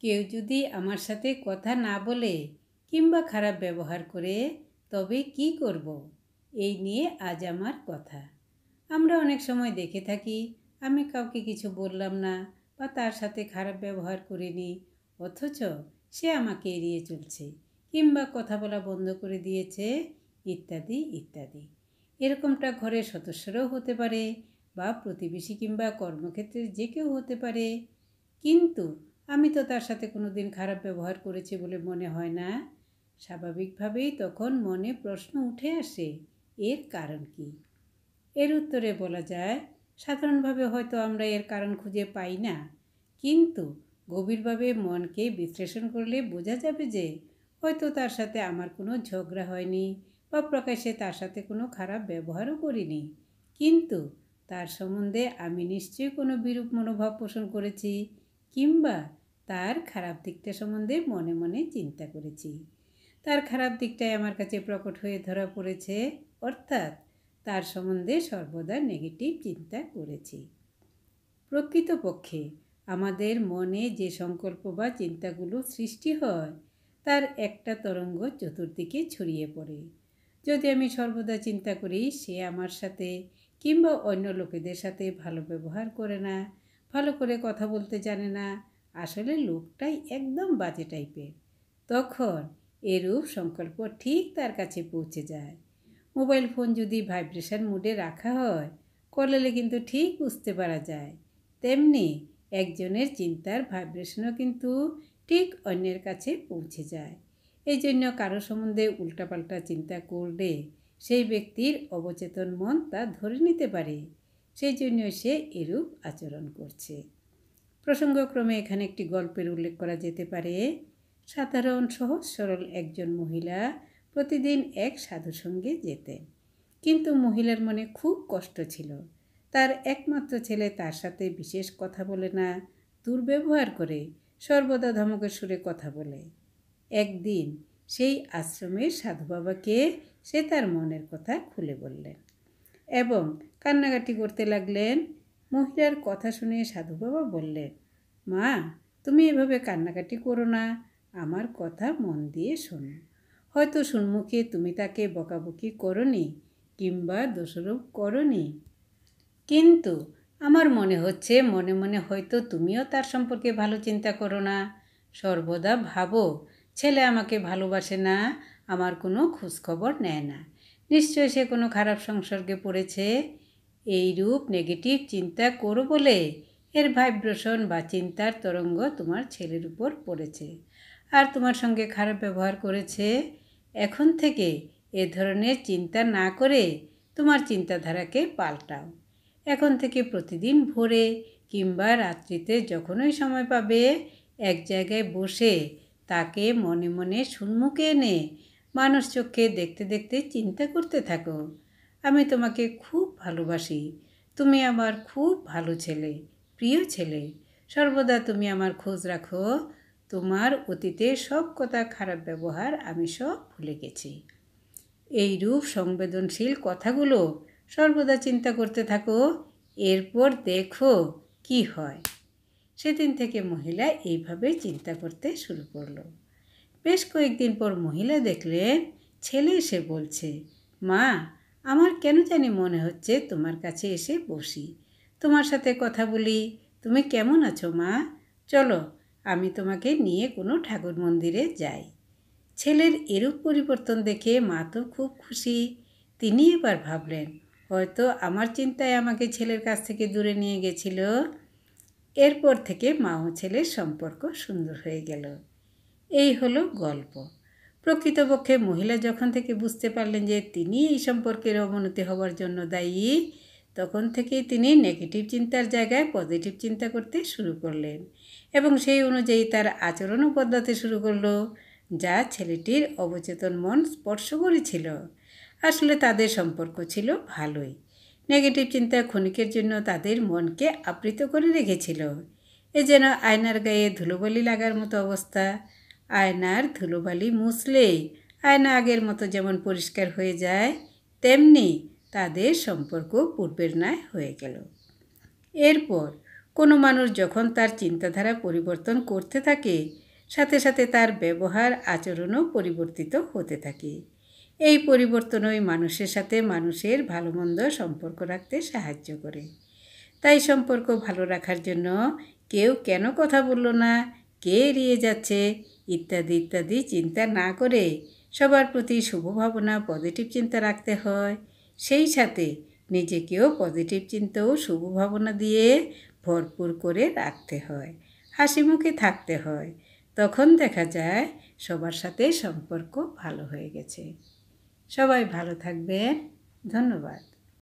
কেউ যদি আমার সাথে কথা না বলে কিংবা খারাপ ব্যবহার করে তবে কি করব? এই নিয়ে আজ আমার কথা। আমরা অনেক সময় দেখে থাকি আমি কাউকে কিছু বললাম না বা তার সাথে খারাপ ব্যবহার করিনি, অথচ সে আমাকে এড়িয়ে চলছে কিংবা কথা বলা বন্ধ করে দিয়েছে, ইত্যাদি ইত্যাদি। এরকমটা ঘরের সদস্যরাও হতে পারে বা প্রতিবেশী কিংবা কর্মক্ষেত্রের যে কেউ হতে পারে। কিন্তু আমি তো তার সাথে কোনো দিন খারাপ ব্যবহার করেছি বলে মনে হয় না। স্বাভাবিকভাবেই তখন মনে প্রশ্ন উঠে আসে, এর কারণ কি? এর উত্তরে বলা যায়, সাধারণভাবে হয়তো আমরা এর কারণ খুঁজে পাই না, কিন্তু গভীরভাবে মনকে বিশ্লেষণ করলে বোঝা যাবে যে হয়তো তার সাথে আমার কোনো ঝগড়া হয়নি বা প্রকাশ্যে তার সাথে কোনো খারাপ ব্যবহারও করিনি, কিন্তু তার সম্বন্ধে আমি নিশ্চয়ই কোনো বিরূপ মনোভাব পোষণ করেছি কিংবা তার খারাপ দিকটা সম্বন্ধে মনে মনে চিন্তা করেছি। তার খারাপ দিকটাই আমার কাছে প্রকট হয়ে ধরা পড়েছে, অর্থাৎ তার সম্বন্ধে সর্বদা নেগেটিভ চিন্তা করেছি। প্রকৃতপক্ষে আমাদের মনে যে সংকল্প বা চিন্তাগুলো সৃষ্টি হয় তার একটা তরঙ্গ চতুর্দিকে ছড়িয়ে পড়ে। যদি আমি সর্বদা চিন্তা করি সে আমার সাথে কিংবা অন্য লোকেদের সাথে ভালো ব্যবহার করে না, ভালো করে কথা বলতে জানে না, আসলে লোকটাই একদম বাজে টাইপের, তখন এরূপ সংকল্প ঠিক তার কাছে পৌঁছে যায়। মোবাইল ফোন যদি ভাইব্রেশন মোডে রাখা হয়, কল কিন্তু ঠিক বুঝতে পারা যায়, তেমনি একজনের চিন্তার ভাইব্রেশনও কিন্তু ঠিক অন্যের কাছে পৌঁছে যায়। এই জন্য কারো সম্বন্ধে উল্টাপাল্টা চিন্তা করলে সেই ব্যক্তির অবচেতন মন তা ধরে নিতে পারে, সেই জন্য সে এরূপ আচরণ করছে। প্রসঙ্গক্রমে এখানে একটি গল্পের উল্লেখ করা যেতে পারে। সাধারণ সহজ সরল একজন মহিলা প্রতিদিন এক সাধুর সঙ্গে যেতেন, কিন্তু মহিলার মনে খুব কষ্ট ছিল। তার একমাত্র ছেলে তার সাথে বিশেষ কথা বলে না, দুর্ব্যবহার করে, সর্বদা ধমকের সুরে কথা বলে। একদিন সেই আশ্রমের সাধু বাবাকে সে তার মনের কথা খুলে বললেন এবং কান্নাকাটি করতে লাগলেন। মহিলার কথা শুনে সাধু বাবা বললেন, মা, তুমি এভাবে কান্নাকাটি করো না, আমার কথা মন দিয়ে শোনো। হয়তো সম্মুখে তুমি তাকে বকাবকি করনি কিংবা দোষারোপ করনি, কিন্তু আমার মনে হচ্ছে মনে মনে হয়তো তুমিও তার সম্পর্কে ভালো চিন্তা করো না। সর্বদা ভাবো ছেলে আমাকে ভালোবাসে না, আমার কোনো খোঁজখবর নেয় না, নিশ্চয় সে কোনো খারাপ সংসর্গে পড়েছে। এইরূপ নেগেটিভ চিন্তা করো বলে এর ভাইব্রেশন বা চিন্তার তরঙ্গ তোমার ছেলের উপর পড়েছে আর তোমার সঙ্গে খারাপ ব্যবহার করেছে। এখন থেকে এ ধরনের চিন্তা না করে তোমার চিন্তাধারাকে পাল্টাও। এখন থেকে প্রতিদিন ভোরে কিংবা রাত্রিতে যখনই সময় পাবে এক জায়গায় বসে তাকে মনে মনে সম্মুখে এনে মানুষ চোখে দেখতে দেখতে চিন্তা করতে থাকো, আমি তোমাকে খুব ভালোবাসি, তুমি আমার খুব ভালো ছেলে, প্রিয় ছেলে, সর্বদা তুমি আমার খোঁজ রাখো, তোমার অতীতে সব কথা খারাপ ব্যবহার আমি সব ভুলে গেছি। এইরূপ সংবেদনশীল কথাগুলো সর্বদা চিন্তা করতে থাকো, এরপর দেখো কি হয়। সেদিন থেকে মহিলা এইভাবে চিন্তা করতে শুরু করলো। বেশ কয়েকদিন পর মহিলা দেখলেন ছেলে এসে বলছে, মা, আমার কেন জানি মনে হচ্ছে তোমার কাছে এসে বসি, তোমার সাথে কথা বলি, তুমি কেমন আছো মা? চলো আমি তোমাকে নিয়ে কোনো ঠাকুর মন্দিরে যাই। ছেলের এরূপ পরিবর্তন দেখে মা তো খুব খুশি। তিনি এবার ভাবলেন হয়তো আমার চিন্তায় আমাকে ছেলের কাছ থেকে দূরে নিয়ে গেছিল। এরপর থেকে মা ও ছেলের সম্পর্ক সুন্দর হয়ে গেল। এই হলো গল্প। প্রকৃতপক্ষে মহিলা যখন থেকে বুঝতে পারলেন যে তিনি এই সম্পর্কের অবনতি হওয়ার জন্য দায়ী, তখন থেকেই তিনি নেগেটিভ চিন্তার জায়গায় পজিটিভ চিন্তা করতে শুরু করলেন এবং সেই অনুযায়ী তার আচরণও বদলাতে শুরু করলো, যা ছেলেটির অবচেতন মন স্পর্শ করেছিল। আসলে তাদের সম্পর্ক ছিল ভালোই, নেগেটিভ চিন্তা ক্ষণিকের জন্য তাদের মনকে আবৃত করে রেখেছিল। এ যেন আয়নার গায়ে ধুলোবালি লাগার মতো অবস্থা। আয়নার ধুলোবালি মুছলেই আয়না আগের মতো যেমন পরিষ্কার হয়ে যায়, তেমনি তাদের সম্পর্ক পূর্বের ন্যায় হয়ে গেল। এরপর কোনো মানুষ যখন তার চিন্তাধারা পরিবর্তন করতে থাকে, সাথে সাথে তার ব্যবহার আচরণও পরিবর্তিত হতে থাকে। এই পরিবর্তনই মানুষের সাথে মানুষের ভালো মন্দ সম্পর্ক রাখতে সাহায্য করে। তাই সম্পর্ক ভালো রাখার জন্য কেউ কেন কথা বলল না, কে এড়িয়ে যাচ্ছে ইত্যাদি ইত্যাদি চিন্তা না করে সবার প্রতি শুভ ভাবনা, পজিটিভ চিন্তা রাখতে হয়। সেই সাথে নিজেকেও পজিটিভ চিন্তা ও শুভ ভাবনা দিয়ে ভরপুর করে রাখতে হয়, হাসি মুখে থাকতে হয়। তখন দেখা যায় সবার সাথে সম্পর্ক ভালো হয়ে গেছে। সবাই ভালো থাকবেন। ধন্যবাদ।